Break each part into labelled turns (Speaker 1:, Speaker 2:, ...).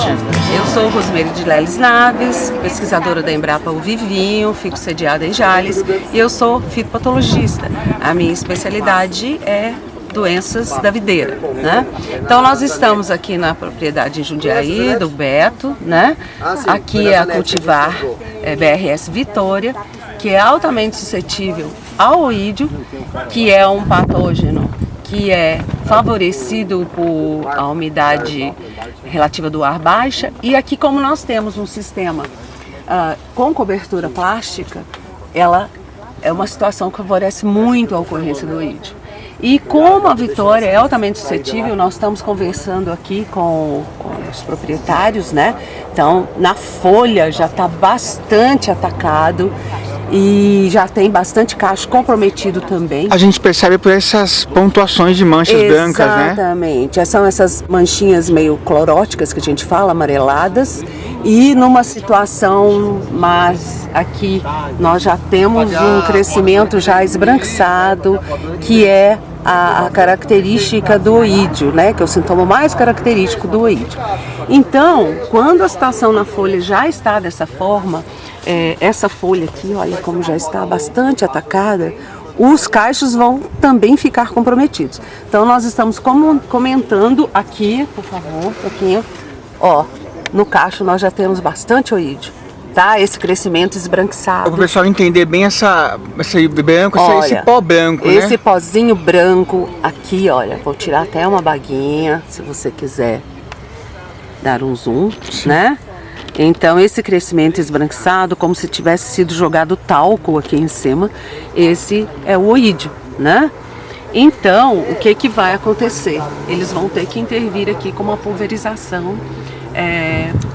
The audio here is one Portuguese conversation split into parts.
Speaker 1: Eu sou Rosemary de Leles Naves, pesquisadora da Embrapa Uvivinho, fico sediada em Jales e eu sou fitopatologista. A minha especialidade é doenças da videira, né? Então nós estamos aqui na propriedade em Jundiaí, do Beto, né? Aqui é a cultivar BRS Vitória, que é altamente suscetível ao oídio, que é um patógeno que é favorecido por a umidade relativa do ar baixa. E aqui, como nós temos um sistema com cobertura plástica, ela é uma situação que favorece muito a ocorrência do oídio. E como a Vitória é altamente suscetível, nós estamos conversando aqui com os proprietários, né? Então, na folha já está bastante atacado e já tem bastante cacho comprometido também.
Speaker 2: A gente percebe por essas pontuações de manchas brancas, né?
Speaker 1: Exatamente. São essas manchinhas meio cloróticas que a gente fala, amareladas. E numa situação, mas aqui nós já temos um crescimento já esbranquiçado, que é a característica do oídio, né? Que é o sintoma mais característico do oídio. Então, quando a situação na folha já está dessa forma, essa folha aqui, olha como já está bastante atacada, os cachos vão também ficar comprometidos. Então nós estamos comentando aqui, por favor, um pouquinho, ó, no cacho nós já temos bastante oídio, tá? Esse crescimento esbranquiçado.
Speaker 2: Para o pessoal entender bem esse branco, olha, esse pó branco, né?
Speaker 1: Esse pozinho branco aqui, olha, vou tirar até uma baguinha, se você quiser dar um zoom, sim, né? Então esse crescimento esbranquiçado, como se tivesse sido jogado talco aqui em cima, esse é o oídio, né? Então, o que vai acontecer? Eles vão ter que intervir aqui com uma pulverização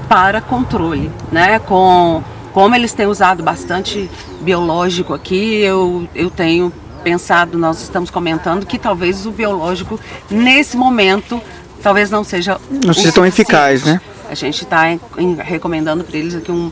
Speaker 1: para controle, né? Como eles têm usado bastante biológico aqui, eu tenho pensado, nós estamos comentando que talvez o biológico, nesse momento, talvez não seja
Speaker 2: tão eficaz, né?
Speaker 1: A gente está recomendando para eles aqui um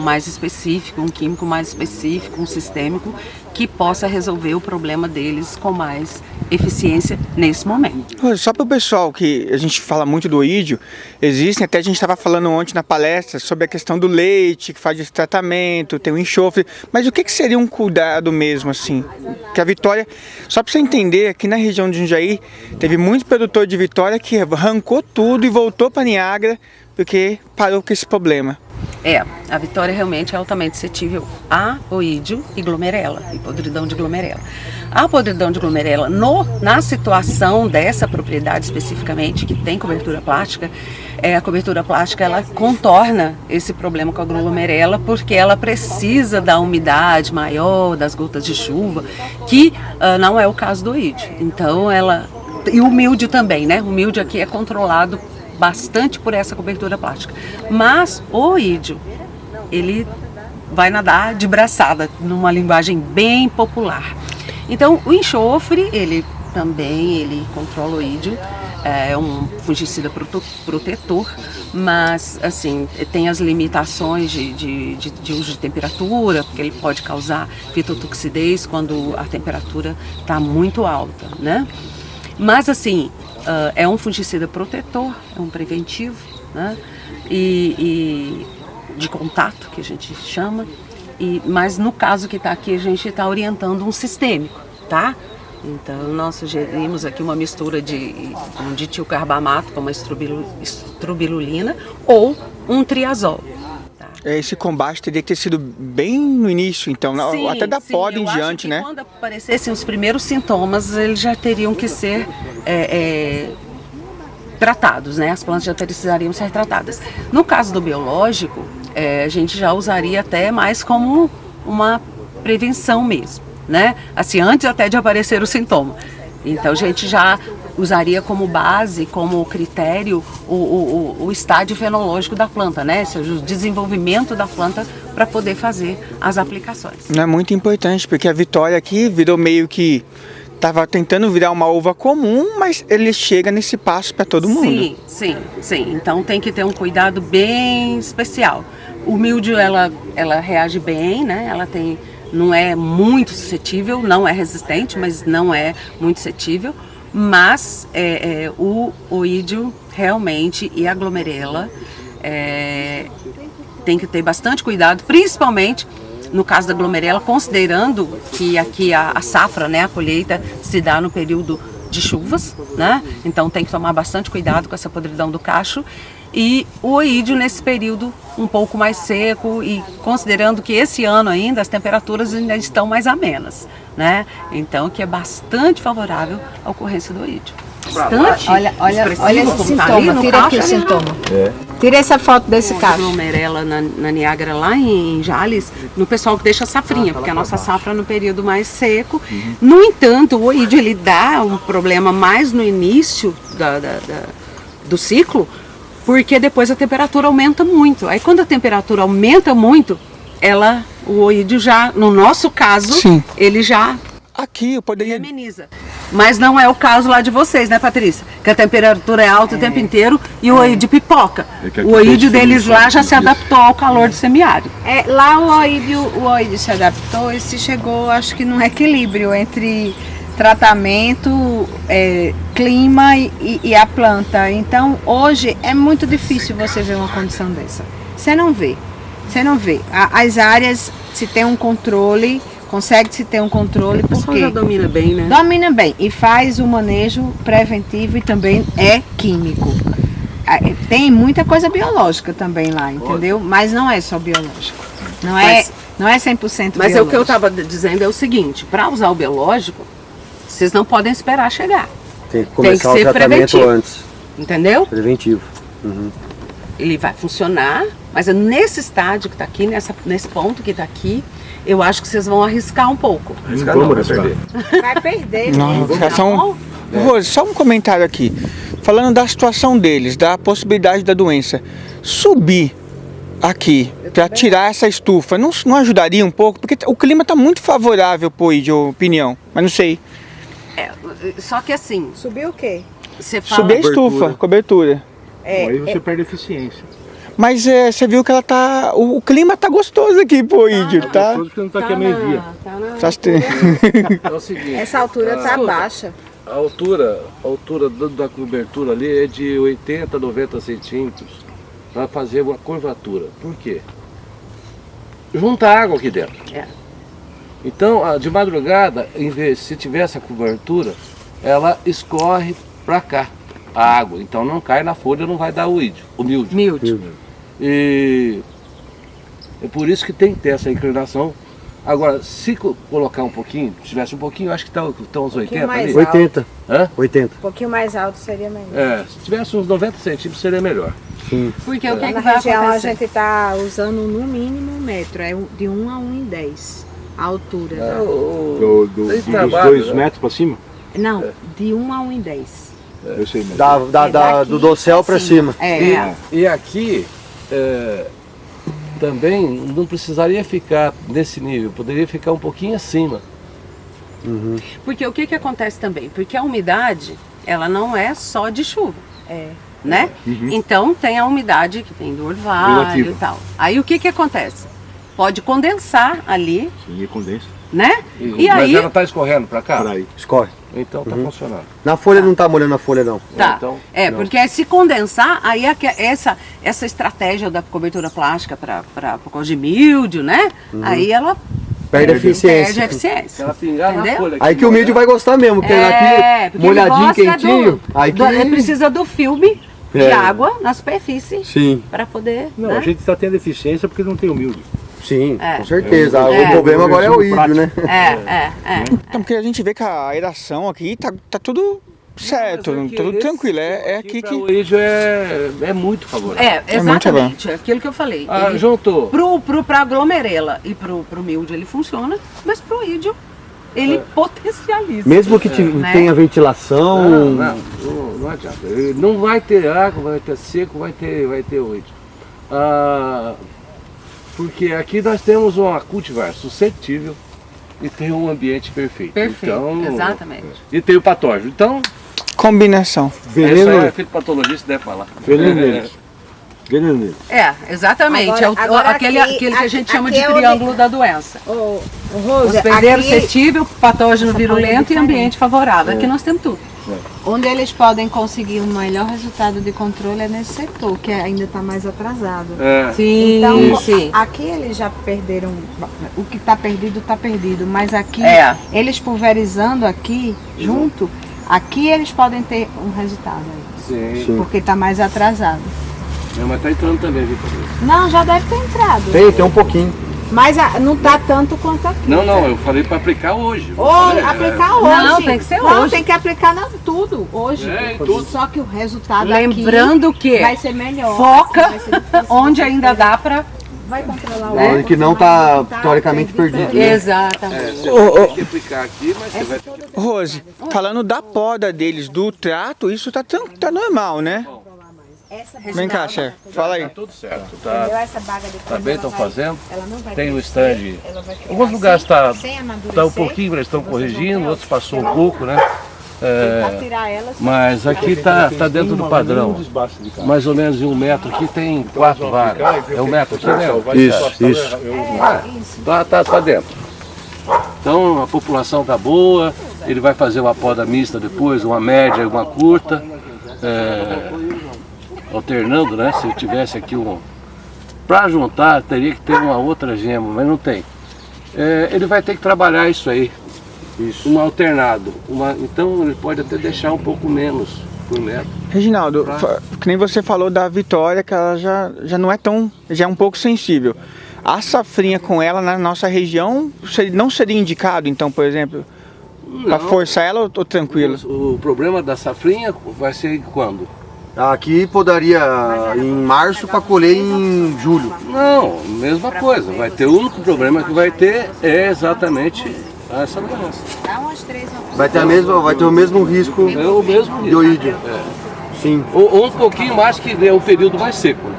Speaker 1: mais específico, um químico mais específico, um sistêmico, que possa resolver o problema deles com mais eficiência nesse momento.
Speaker 2: Só para o pessoal, que a gente fala muito do oídio, existem, até a gente estava falando ontem na palestra sobre a questão do leite, que faz esse tratamento, tem o enxofre, mas o que seria um cuidado mesmo assim? Que a Vitória, só para você entender, aqui na região de Jundiaí, teve muito produtor de Vitória que arrancou tudo e voltou para Niagara, porque parou com esse problema.
Speaker 1: A Vitória realmente é altamente suscetível a oídio e glomerela, e podridão de glomerela. A podridão de glomerela, na situação dessa propriedade especificamente, que tem cobertura plástica, a cobertura plástica ela contorna esse problema com a glomerela, porque ela precisa da umidade maior, das gotas de chuva, que não é o caso do oídio. Então e o míldio também, né? O míldio aqui é controlado bastante por essa cobertura plástica. Mas o oídio, ele vai nadar de braçada, numa linguagem bem popular. Então, o enxofre, ele controla o oídio, é um fungicida protetor, mas, assim, tem as limitações de uso de temperatura, porque ele pode causar fitotoxidez quando a temperatura está muito alta, né? Mas, assim, é um fungicida protetor, é um preventivo, né? E de contato, que a gente chama. Mas no caso que está aqui, a gente está orientando um sistêmico, tá? Então nós sugerimos aqui uma mistura de um ditilcarbamato com uma estrobilulina ou um triazol.
Speaker 2: Esse combate teria que ter sido bem no início, então, sim, até da poda em diante, né?
Speaker 1: Quando aparecessem os primeiros sintomas, eles já teriam que ser tratados, né? As plantas já precisariam ser tratadas. No caso do biológico, a gente já usaria até mais como uma prevenção mesmo, né? Assim, antes até de aparecer o sintoma. Então a gente já usaria como base, como critério, o estágio fenológico da planta, né? Ou seja, o desenvolvimento da planta para poder fazer as aplicações.
Speaker 2: Não é muito importante, porque a Vitória aqui virou meio que estava tentando virar uma uva comum, mas ele chega nesse passo para todo mundo.
Speaker 1: Sim. Então tem que ter um cuidado bem especial. O míldio, ela reage bem, né? Ela não é muito suscetível, não é resistente, mas não é muito suscetível. Mas o oídio realmente e a glomerela tem que ter bastante cuidado, principalmente no caso da glomerela, considerando que aqui a safra, né, a colheita se dá no período de chuvas, né? Então tem que tomar bastante cuidado com essa podridão do cacho. E o oídio nesse período um pouco mais seco, e considerando que esse ano ainda as temperaturas ainda estão mais amenas, né? Então que é bastante favorável à ocorrência do oídio. Bastante
Speaker 3: Olha esse sintoma, tira aqui o sintoma. Tira essa foto desse cacho.
Speaker 1: Glomerela na Niágara, lá em Jales, no pessoal que deixa a safrinha, porque a nossa safra é no período mais seco. No entanto, o oídio ele dá um problema mais no início do ciclo, porque depois a temperatura aumenta muito. Aí quando a temperatura aumenta muito, o oídio já, no nosso caso,
Speaker 2: Sim.
Speaker 1: ele já
Speaker 2: Aqui eu poderia...
Speaker 1: ameniza. Mas não é o caso lá de vocês, né, Patrícia? Que a temperatura é alta o tempo inteiro e o oídio pipoca. O oídio deles lá já se adaptou ao calor do semiárido.
Speaker 3: Lá o oídio se adaptou e se chegou, acho que, num equilíbrio entre tratamento, clima e a planta. Então hoje é muito difícil você ver uma condição dessa. Você não vê. As áreas, se tem um controle, consegue-se ter um controle, porque
Speaker 1: já domina bem, né?
Speaker 3: domina bem e faz o manejo preventivo e também é químico. Tem muita coisa biológica também lá, entendeu? Mas não é só biológico. Não é 100% biológico.
Speaker 1: Mas o que eu estava dizendo é o seguinte: para usar o biológico, vocês não podem esperar chegar.
Speaker 4: Tem que começar o
Speaker 1: ser
Speaker 4: tratamento
Speaker 1: preventivo.
Speaker 4: antes.
Speaker 1: Entendeu?
Speaker 4: Preventivo.
Speaker 1: Ele vai funcionar, mas é nesse estádio que está aqui, nesse ponto que está aqui, eu acho que vocês vão arriscar um pouco.
Speaker 3: Vai perder.
Speaker 2: Não, Rose, só um comentário aqui. Falando da situação deles, da possibilidade da doença. Subir aqui para tirar essa estufa, não ajudaria um pouco? Porque o clima está muito favorável para o oídio, opinião, mas não sei.
Speaker 1: Só que assim,
Speaker 3: Subiu o quê?
Speaker 1: você fala...
Speaker 2: Subir a estufa, cobertura.
Speaker 5: Aí você perde eficiência.
Speaker 2: Mas você viu que ela tá. O clima tá gostoso aqui pro oídio, tá?
Speaker 5: Porque não tá aqui a meio-dia.
Speaker 2: Tá
Speaker 5: É o seguinte,
Speaker 3: Essa altura tá baixa.
Speaker 5: a altura da cobertura ali é de 80 a 90 centímetros para fazer uma curvatura. Por quê? Junta água aqui dentro. Então, de madrugada, se tiver essa cobertura, ela escorre para cá a água. Então não cai na folha, não vai dar o mildio. E é por isso que tem que ter essa inclinação. Agora, se colocar um pouquinho, se tivesse um pouquinho, acho que estão uns 80
Speaker 3: mais
Speaker 5: ali.
Speaker 3: alto.
Speaker 4: 80.
Speaker 5: Hã?
Speaker 4: 80.
Speaker 3: Um pouquinho mais alto seria melhor.
Speaker 5: Se tivesse uns 90 centímetros seria melhor.
Speaker 1: Porque o que,
Speaker 3: Na
Speaker 1: que vai
Speaker 3: região a
Speaker 1: acontecer?
Speaker 3: gente está usando no mínimo 1 metro, de 1 a 1,10 a altura.
Speaker 5: Tem
Speaker 6: Dos
Speaker 5: trabalho,
Speaker 6: 2
Speaker 5: né?
Speaker 6: metros para cima?
Speaker 3: Não, de 1 a 1,10.
Speaker 6: Eu sei, mas...
Speaker 4: Do dossel para cima.
Speaker 5: E aqui também não precisaria ficar nesse nível, poderia ficar um pouquinho acima.
Speaker 1: Porque o que, que acontece também? Porque a umidade, ela não é só de chuva. Né? Então tem a umidade que vem do orvalho
Speaker 6: Relativa.
Speaker 1: e tal. Aí o que, que acontece? Pode condensar ali,
Speaker 6: Sim, condensa.
Speaker 1: né? E
Speaker 5: Mas
Speaker 1: aí
Speaker 5: ela está escorrendo para cá?
Speaker 6: Para aí.
Speaker 4: Escorre.
Speaker 5: Então está funcionando.
Speaker 4: Na folha não tá molhando a folha, não.
Speaker 1: tá.
Speaker 5: Então,
Speaker 1: Porque se condensar, aí essa estratégia da cobertura plástica para por causa de mildio, né? Aí ela
Speaker 4: Perde a
Speaker 1: perde a
Speaker 4: eficiência.
Speaker 1: eficiência.
Speaker 5: ela pingar na
Speaker 1: Entendeu?
Speaker 5: folha.
Speaker 4: Aí que o mídio vai gostar mesmo, porque aqui,
Speaker 1: porque
Speaker 4: molhadinho,
Speaker 1: ele gosta
Speaker 4: quentinho. Aí que...
Speaker 1: ele precisa do filme de água na superfície
Speaker 4: Sim,
Speaker 1: para poder.
Speaker 6: Não,
Speaker 1: né?
Speaker 6: a gente está tendo eficiência porque não tem o milho.
Speaker 4: sim,
Speaker 1: É.
Speaker 4: com certeza.
Speaker 1: É.
Speaker 4: O problema agora é o ídio, né?
Speaker 2: Então, porque a gente vê que a aeração aqui tá tudo certo, tudo tranquilo. É aqui que.
Speaker 5: O oídio é muito favorável.
Speaker 1: Exatamente. É aquilo que eu falei. Ele,
Speaker 5: Juntou.
Speaker 1: pra glomerela e pro mildio ele funciona, mas pro ídio ele potencializa.
Speaker 4: Mesmo que
Speaker 1: Né?
Speaker 4: tenha ventilação.
Speaker 5: Não adianta. Não vai ter água, vai ter seco, vai ter oídio. Porque aqui nós temos uma cultivar suscetível e tem um ambiente perfeito.
Speaker 1: Perfeito,
Speaker 5: Então,
Speaker 1: exatamente.
Speaker 5: E tem o patógeno. Então,
Speaker 2: Combinação.
Speaker 5: isso aí
Speaker 6: Veneno,
Speaker 5: é fitopatologista deve falar.
Speaker 6: veneno neles. Veneno neles.
Speaker 1: Exatamente.
Speaker 3: Agora
Speaker 1: Aquele que a gente chama
Speaker 3: aqui
Speaker 1: de
Speaker 3: é onde-
Speaker 1: triângulo da doença.
Speaker 3: Rosa,
Speaker 1: Hospedeiro
Speaker 3: aqui
Speaker 1: suscetível, patógeno
Speaker 3: Essa
Speaker 1: virulento
Speaker 3: folha é
Speaker 1: e ambiente favorável. Aqui nós temos tudo.
Speaker 3: Onde eles podem conseguir um melhor resultado de controle é nesse setor, que ainda está mais atrasado.
Speaker 1: Sim,
Speaker 3: Então,
Speaker 1: sim.
Speaker 3: aqui eles já perderam, o que está perdido, mas aqui, eles pulverizando aqui, junto, aqui eles podem ter um resultado aí,
Speaker 5: Sim.
Speaker 3: porque está mais atrasado.
Speaker 5: Mas tá entrando também, Vitor.
Speaker 3: Não, já deve ter entrado,
Speaker 4: Tem um pouquinho.
Speaker 3: mas não está tanto quanto aqui.
Speaker 5: Não, eu falei para aplicar hoje.
Speaker 3: Aplicar hoje.
Speaker 1: Não, tem que ser
Speaker 3: Não,
Speaker 1: hoje.
Speaker 3: tem que aplicar tudo hoje.
Speaker 5: Em tudo.
Speaker 3: Só que o resultado
Speaker 1: Lembrando
Speaker 3: aqui
Speaker 1: que
Speaker 3: vai ser melhor.
Speaker 1: foca
Speaker 3: Vai ser difícil.
Speaker 1: onde ainda dá para...
Speaker 3: Vai controlar
Speaker 4: Onde que não tá teoricamente perdido, né?
Speaker 1: Exatamente.
Speaker 5: Você vai ter que aplicar aqui, mas você vai ter que...
Speaker 2: Rose, falando da poda deles, do trato, isso tá normal, né? Vem cá, chefe, fala aí.
Speaker 5: Tá tudo certo, tá?
Speaker 3: Essa baga de
Speaker 5: Tá bem, estão fazendo.
Speaker 3: ela não vai
Speaker 5: Tem o
Speaker 3: crescer,
Speaker 5: stand.
Speaker 3: ela vai ficar
Speaker 5: Alguns lugares
Speaker 3: assim, sem amadurecer.
Speaker 5: tá um pouquinho, eles estão corrigindo, outros passou um pouco, né?
Speaker 3: Tentar tirar ela,
Speaker 5: Mas aqui tá dentro do padrão. Mais ou menos em 1 metro aqui tem 4 varas. É 1 metro aqui, né?
Speaker 4: Isso.
Speaker 5: Tá dentro. Então a população tá boa, ele vai fazer uma poda mista depois, uma média e uma curta. Alternando, né? Se eu tivesse aqui para juntar, teria que ter uma outra gema, mas não tem. Ele vai ter que trabalhar isso aí. Um alternado. Então ele pode até deixar um pouco menos por metro.
Speaker 2: Reginaldo, que nem você falou da Vitória, que ela já não é tão, já é um pouco sensível. A safrinha com ela na nossa região não seria indicado, então, por exemplo, para forçar ela ou tranquilo?
Speaker 5: O problema da safrinha vai ser quando?
Speaker 4: Aqui podaria em março para colher em julho.
Speaker 5: Não, mesma coisa. Vai ter, o único problema que vai ter é exatamente essa doença.
Speaker 3: dá umas 3
Speaker 4: Vai ter o mesmo risco
Speaker 5: É o mesmo
Speaker 4: de oídio. Sim.
Speaker 5: Ou um pouquinho mais, que é um período mais seco.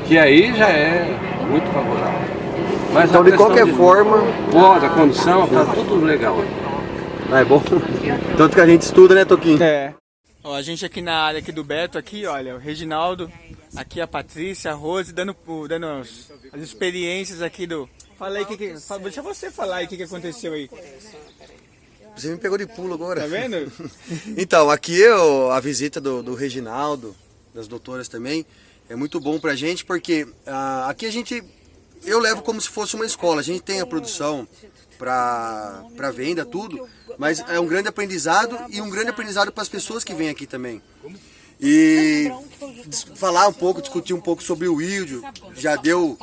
Speaker 5: Que aí já é muito favorável. Mas
Speaker 4: Então,
Speaker 5: a
Speaker 4: de
Speaker 5: questão
Speaker 4: qualquer forma,
Speaker 5: poda, condição, tá tudo legal.
Speaker 4: é bom. Tanto que a gente estuda, né, Toquinho?
Speaker 2: Ó, a gente aqui na área aqui do Beto, aqui, olha, o Reginaldo, aqui a Patrícia, a Rose, dando as experiências aqui do... Fala aí, deixa você falar aí o que aconteceu aí.
Speaker 4: Você me pegou de pulo agora.
Speaker 2: Tá vendo?
Speaker 4: Então, aqui a visita do Reginaldo, das doutoras também, é muito bom pra gente, porque aqui eu levo como se fosse uma escola. A gente tem a produção para venda, tudo, mas é um grande aprendizado e um grande aprendizado para as pessoas que vêm aqui também. E falar um pouco, discutir um pouco sobre o íldio, já deu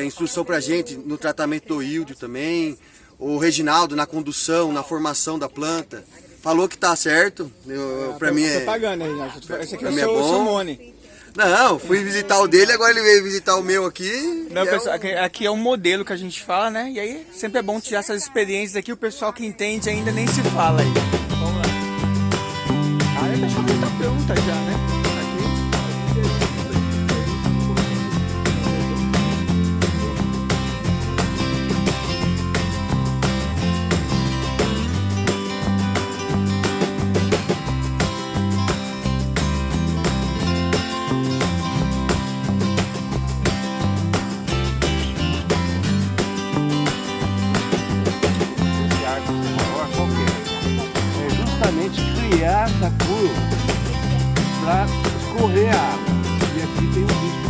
Speaker 4: instrução pra gente no tratamento do íldio também. O Reginaldo na condução, na formação da planta, falou que tá certo. Pra mim é...
Speaker 2: Propaganda, Reginaldo. Esse aqui é
Speaker 4: mim é
Speaker 2: o
Speaker 4: bom.
Speaker 2: seu Mone.
Speaker 4: Não, fui visitar o dele, agora ele veio visitar o meu aqui.
Speaker 2: Não, pessoal, aqui é um modelo que a gente fala, né? E aí sempre é bom tirar essas experiências aqui, o pessoal que entende ainda nem se fala aí. Vamos lá. A área praticamente tá pronta já, né?
Speaker 5: Criar essa curva para escorrer a água. E aqui tem um risco